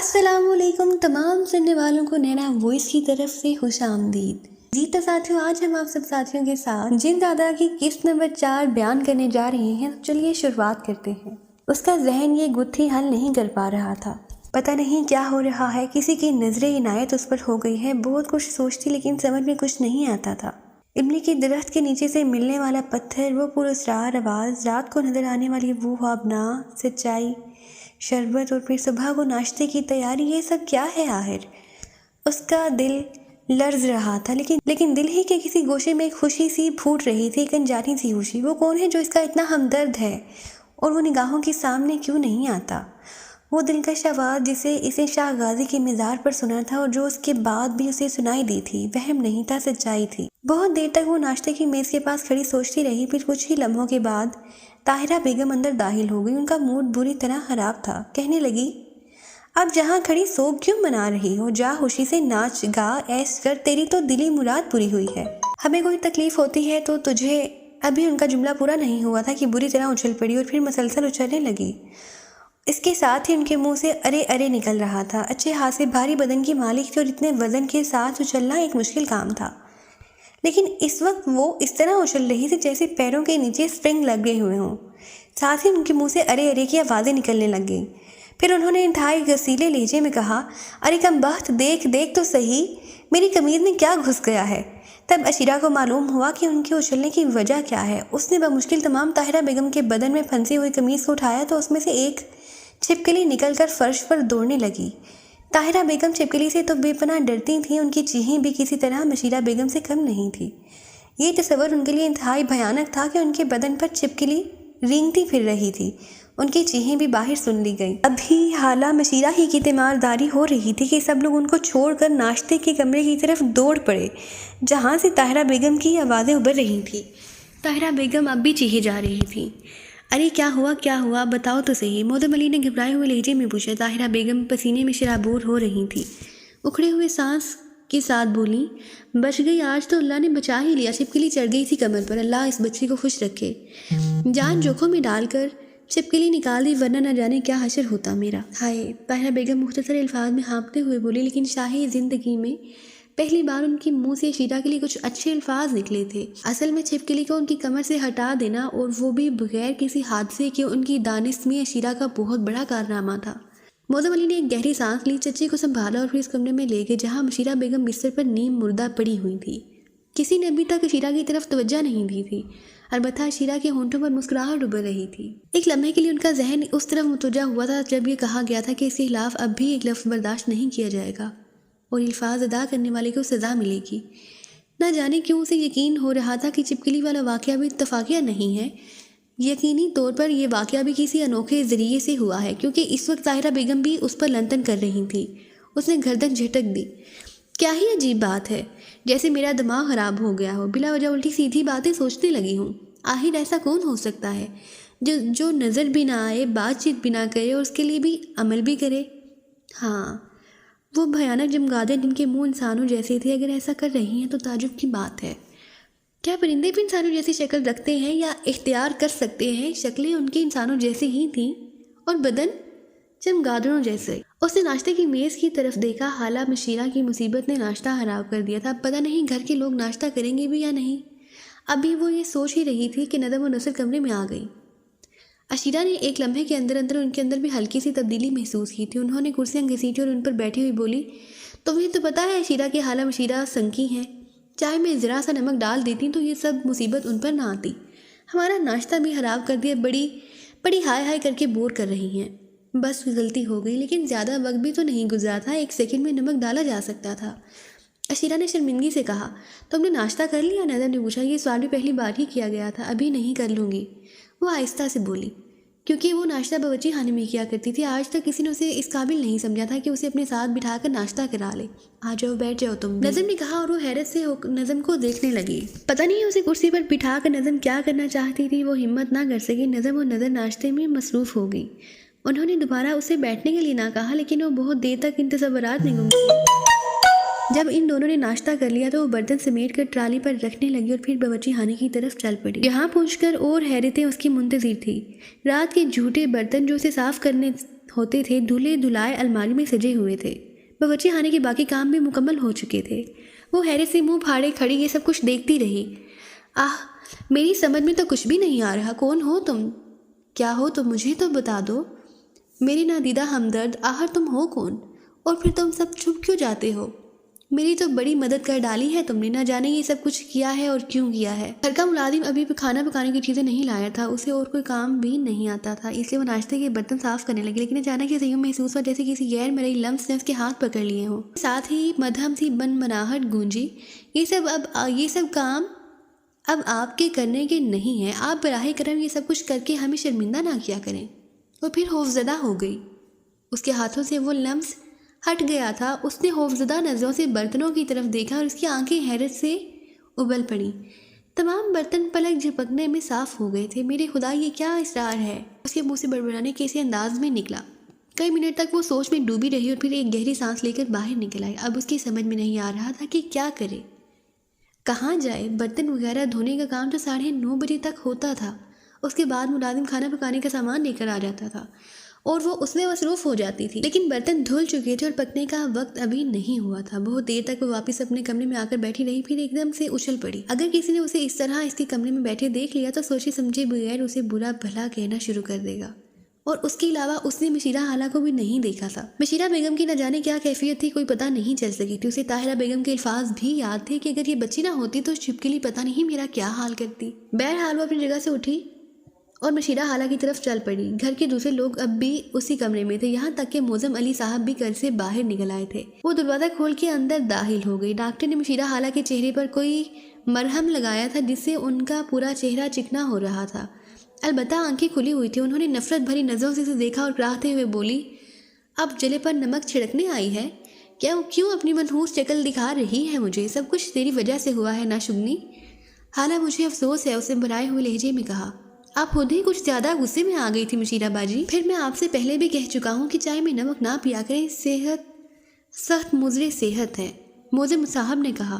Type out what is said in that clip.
السلام علیکم تمام سننے والوں کو نینا وائس کی طرف سے خوش آمدید۔ جی تو ساتھیوں، آج ہم آپ سب ساتھیوں کے ساتھ جن دادا کی قسط نمبر 4 بیان کرنے جا رہے ہیں۔ تو چلیے شروعات کرتے ہیں۔ اس کا ذہن یہ گتھی حل نہیں کر پا رہا تھا۔ پتہ نہیں کیا ہو رہا ہے، کسی کی نظر عنایت اس پر ہو گئی ہے۔ بہت کچھ سوچتی لیکن سمجھ میں کچھ نہیں آتا تھا۔ املی کے درخت کے نیچے سے ملنے والا پتھر، وہ پراسرار آواز، رات کو نظر آنے والی وہ خوابناک سچائی، شربت اور پھر صبح کو ناشتے کی تیاری، یہ سب کیا ہے آخر؟ اس کا دل لرز رہا تھا لیکن دل ہی کے کسی گوشے میں ایک خوشی سی پھوٹ رہی تھی، ایک انجانی سی خوشی۔ وہ کون ہے جو اس کا اتنا ہمدرد ہے اور وہ نگاہوں کے سامنے کیوں نہیں آتا؟ وہ دلکش آواز جسے اسے شاہ غازی کے مزار پر سنا تھا اور جو اس کے بعد بھی اسے سنائی دی تھی، وہم نہیں تھا، سچائی تھی۔ بہت دیر تک وہ ناشتے کی میز کے پاس کھڑی سوچتی رہی۔ پھر کچھ ہی لمحوں کے بعد طاہرہ بیگم اندر داخل ہو گئی۔ ان کا موڈ بری طرح خراب تھا۔ کہنے لگی، اب جہاں کھڑی سوگ کیوں منا رہی ہو؟ جا خوشی سے ناچ گا، ایش کر، تیری تو دلی مراد پوری ہوئی ہے۔ ہمیں کوئی تکلیف ہوتی ہے تو تجھے… ابھی ان کا جملہ پورا نہیں ہوا تھا کہ بری طرح اچھل پڑی اور پھر مسلسل اچھلنے لگی۔ اس کے ساتھ ہی ان کے منہ سے ارے ارے نکل رہا تھا۔ اچھے خاصے بھاری بدن کی مالک تھی اور اتنے وزن کے ساتھ اچھلنا ایک مشکل کام تھا، لیکن اس وقت وہ اس طرح اچھل رہی تھی جیسے پیروں کے نیچے سپرنگ لگے ہوئے ہوں۔ ساتھ ہی ان کے منہ سے ارے ارے کی آوازیں نکلنے لگ گئیں۔ پھر انہوں نے انتہائی غصیلے لہجے میں کہا، ارے کم بخت، دیکھ تو صحیح، میری قمیض میں کیا گھس گیا ہے؟ تب عشیرہ کو معلوم ہوا کہ ان کے اچھلنے کی وجہ کیا ہے۔ اس نے بمشکل تمام طاہرہ بیگم کے بدن میں پھنسی ہوئی قمیض کو اٹھایا تو اس میں سے ایک چھپکلی نکل کر فرش پر دوڑنے لگی۔ طاہرہ بیگم چھپکلی سے تو بے پناہ ڈرتی تھیں، ان کی چیخیں بھی کسی طرح مشیرہ بیگم سے کم نہیں تھی۔ یہ تصور ان کے لیے انتہائی بھیانک تھا کہ ان کے بدن پر چھپکلی رینگتی پھر رہی تھی۔ ان کی چیخیں بھی باہر سن لی گئیں۔ ابھی حالہ مشیرہ ہی کی تیمارداری ہو رہی تھی کہ سب لوگ ان کو چھوڑ کر ناشتے کے کمرے کی طرف دوڑ پڑے جہاں سے طاہرہ بیگم کی آوازیں ابھر رہی تھیں۔ طاہرہ بیگم اب بھی چیخے جا رہی تھیں، ارے کیا ہوا بتاؤ تو صحیح، مودم علی نے گھبرائے ہوئے لہجے میں پوچھا۔ طاہرہ بیگم پسینے میں شرابور ہو رہی تھی، اکھڑے ہوئے سانس کے ساتھ بولی، بچ گئی، آج تو اللہ نے بچا ہی لیا، چھپکلی چڑھ گئی تھی کمر پر، اللہ اس بچی کو خوش رکھے۔ جان جوکھوں میں ڈال کر چھپکلی نکال دی، ورنہ نہ جانے کیا حشر ہوتا میرا۔ ہائے! طاہرہ بیگم مختصر الفاظ میں ہانپتے ہوئے بولی، لیکن شاہی زندگی میں پہلی بار ان کے منہ سے عشیرہ کے لیے کچھ اچھے الفاظ نکلے تھے۔ اصل میں چھپکلی کو ان کی کمر سے ہٹا دینا، اور وہ بھی بغیر کسی حادثے کے، ان کی دانست میں عشیرہ کا بہت بڑا کارنامہ تھا۔ موزم علی نے ایک گہری سانس لی، چچی کو سنبھالا اور پھر اس کمرے میں لے گئے جہاں مشیرہ بیگم بستر پر نیم مردہ پڑی ہوئی تھی۔ کسی نے ابھی تک عشیرہ کی طرف توجہ نہیں دی تھی، البتہ عشیرہ کے ہونٹوں پر مسکراہٹ ابھر رہی تھی۔ ایک لمحے کے لیے ان کا ذہن اس طرف متوجہ ہوا تھا جب یہ کہا گیا تھا کہ اس کے خلاف اب بھی ایک لفظ برداشت نہیں کیا جائے گا اور الفاظ ادا کرنے والے کو سزا ملے گی۔ نہ جانے کیوں اسے یقین ہو رہا تھا کہ چھپکلی والا واقعہ بھی اتفاقیہ نہیں ہے، یقینی طور پر یہ واقعہ بھی کسی انوکھے ذریعے سے ہوا ہے، کیونکہ اس وقت طاہرہ بیگم بھی اس پر لنتن کر رہی تھی۔ اس نے گردن جھٹک دی، کیا ہی عجیب بات ہے، جیسے میرا دماغ خراب ہو گیا ہو، بلا وجہ الٹی سیدھی باتیں سوچنے لگی ہوں۔ آخر ایسا کون ہو سکتا ہے جو نظر بھی نہ آئے، بات چیت بھی نہ کرے اور اس کے لیے بھی عمل بھی کرے؟ ہاں، وہ بھیانک چمگادڑ جن کے منہ انسانوں جیسے تھے، اگر ایسا کر رہی ہیں تو تعجب کی بات ہے۔ کیا پرندے بھی انسانوں جیسی شکل رکھتے ہیں یا اختیار کر سکتے ہیں؟ شکلیں ان کی انسانوں جیسی ہی تھیں اور بدن چمگادڑوں جیسے۔ اس نے ناشتے کی میز کی طرف دیکھا۔ حالہ مشیرہ کی مصیبت نے ناشتہ خراب کر دیا تھا، پتہ نہیں گھر کے لوگ ناشتہ کریں گے بھی یا نہیں۔ ابھی وہ یہ سوچ ہی رہی تھی کہ ندم و نثر کمرے میں آ گئی۔ عشیرہ نے ایک لمحے کے اندر ان کے اندر بھی ہلکی سی تبدیلی محسوس کی تھی۔ انہوں نے کرسیاں گھسیٹی اور ان پر بیٹھی ہوئی بولی، تمہیں تو پتہ ہے عشیرہ کی حالہ مشیرہ سنکی ہیں، چائے میں ذرا سا نمک ڈال دیتی تو یہ سب مصیبت ان پر نہ آتی۔ ہمارا ناشتہ بھی خراب کر دیا، بڑی ہائے کر کے بور کر رہی ہیں۔ بس غلطی ہو گئی، لیکن زیادہ وقت بھی تو نہیں گزرا تھا، 1 سیکنڈ میں نمک ڈالا جا سکتا تھا۔ عشیرہ نے شرمندگی سے کہا، تم نے ناشتہ کر لیا؟ ندم نے پوچھا، یہ سوال بھی پہلی بار ہی کیا گیا تھا۔ ابھی نہیں، کر لوں گی، وہ آہستہ سے بولی، کیونکہ وہ ناشتہ باورچی خانے میں کیا کرتی تھی۔ آج تک کسی نے اسے اس قابل نہیں سمجھا تھا کہ اسے اپنے ساتھ بٹھا کر ناشتہ کرا لے۔ آ جاؤ، بیٹھ جاؤ تم بھی، نظم نے کہا اور وہ حیرت سے نظم کو دیکھنے لگی۔ پتہ نہیں اسے کرسی پر بٹھا کر نظم کیا کرنا چاہتی تھی، وہ ہمت نہ کر سکی۔ نظم اور نظر ناشتے میں مصروف ہو گئی۔ انہوں نے دوبارہ اسے بیٹھنے کے لیے نہ کہا، لیکن وہ بہت دیر تک ان تصورات میں گم گئی۔ جب ان دونوں نے ناشتہ کر لیا تو وہ برتن سمیٹ کر ٹرالی پر رکھنے لگی اور پھر باورچی خانے کی طرف چل پڑی۔ یہاں پہنچ کر اور حیرتیں اس کی منتظر تھی۔ رات کے جھوٹے برتن جو اسے صاف کرنے ہوتے تھے دھلے دھلائے الماری میں سجے ہوئے تھے۔ باورچی خانے کے باقی کام بھی مکمل ہو چکے تھے۔ وہ حیرت سے منہ پھاڑے کھڑی یہ سب کچھ دیکھتی رہی۔ میری سمجھ میں تو کچھ بھی نہیں آ رہا، کون ہو تم؟ کیا ہو تم؟ مجھے تو بتا دو میری نادیدہ ہمدرد، آخر تم ہو کون؟ اور پھر تم سب چھپ کیوں جاتے ہو؟ میری تو بڑی مدد کر ڈالی ہے تم نے، نہ جانے یہ سب کچھ کیا ہے اور کیوں کیا ہے۔ گھر کا ملازم ابھی بھی کھانا پکانے کی چیزیں نہیں لایا تھا، اسے اور کوئی کام بھی نہیں آتا تھا، اس لیے وہ ناشتے کے برتن صاف کرنے لگے، لیکن اچانک یہ یوں محسوس ہوا جیسے کسی غیر مرئی لمس نے اس کے ہاتھ پکڑ لیے ہوں۔ ساتھ ہی مدھم سی بنبناہٹ گونجی، یہ سب کام اب آپ کے کرنے کے نہیں ہیں، آپ براہ کرم یہ سب کچھ کر کے ہمیں شرمندہ نہ کیا کریں۔ وہ پھر خوفزدہ ہو گئی، اس کے ہاتھوں سے وہ لمس ہٹ گیا تھا۔ اس نے خوفزدہ نظروں سے برتنوں کی طرف دیکھا اور اس کی آنکھیں حیرت سے ابل پڑیں۔ تمام برتن پلک جھپکنے میں صاف ہو گئے تھے۔ میرے خدا، یہ کیا اسرار ہے؟ اس کے منہ سے بڑبڑانے کے اسی انداز میں نکلا۔ کئی منٹ تک وہ سوچ میں ڈوبی رہی اور پھر ایک گہری سانس لے کر باہر نکل آئی۔ اب اس کی سمجھ میں نہیں آ رہا تھا کہ کیا کرے، کہاں جائے۔ برتن وغیرہ دھونے کا کام تو 9:30 بجے تک ہوتا تھا، اس کے بعد ملازم کھانا پکانے کا سامان لے کر آ جاتا تھا اور وہ اس میں مصروف ہو جاتی تھی، لیکن برتن دھل چکے تھے اور پکنے کا وقت ابھی نہیں ہوا تھا۔ بہت دیر تک وہ واپس اپنے کمرے میں آ کر بیٹھی رہی، پھر ایک دم سے اچھل پڑی۔ اگر کسی نے اسے اس طرح اس کے کمرے میں بیٹھے دیکھ لیا تو سوچے سمجھے بغیر اسے برا بھلا کہنا شروع کر دے گا، اور اس کے علاوہ اس نے مشیرہ خالہ کو بھی نہیں دیکھا تھا۔ مشیرہ بیگم کی نہ جانے کیا کیفیت تھی، کوئی پتہ نہیں چل سکی تھی۔ اسے طاہرہ بیگم کے الفاظ بھی یاد تھے کہ اگر یہ بچی نہ ہوتی تو چھپکلی پتہ نہیں میرا کیا حال کرتی۔ بہرحال وہ اپنی جگہ سے اٹھی اور مشیرہ خالہ کی طرف چل پڑی۔ گھر کے دوسرے لوگ اب بھی اسی کمرے میں تھے، یہاں تک کہ موزم علی صاحب بھی گھر سے باہر نکل آئے تھے۔ وہ دروازہ کھول کے اندر داخل ہو گئی۔ ڈاکٹر نے مشیرہ خالہ کے چہرے پر کوئی مرہم لگایا تھا جس سے ان کا پورا چہرہ چکنا ہو رہا تھا، البتہ آنکھیں کھلی ہوئی تھی۔ انہوں نے نفرت بھری نظروں سے اسے دیکھا اور کراہتے ہوئے بولی، اب جلے پر نمک چھڑکنے آئی ہے کیوں اپنی منحوس شکل دکھا رہی ہے مجھے؟ سب کچھ تیری وجہ سے ہوا ہے نا شگنی؟ خالہ مجھے افسوس ہے، اسے بھرائے ہوئے لہجے میں کہا۔ آپ خود ہی کچھ زیادہ غصے میں آ گئی تھی مشیرہ باجی۔ پھر میں آپ سے پہلے بھی کہہ چکا ہوں کہ چائے میں نمک نہ پیا کریں، صحت سخت مضر صحت ہے، موزم صاحب نے کہا۔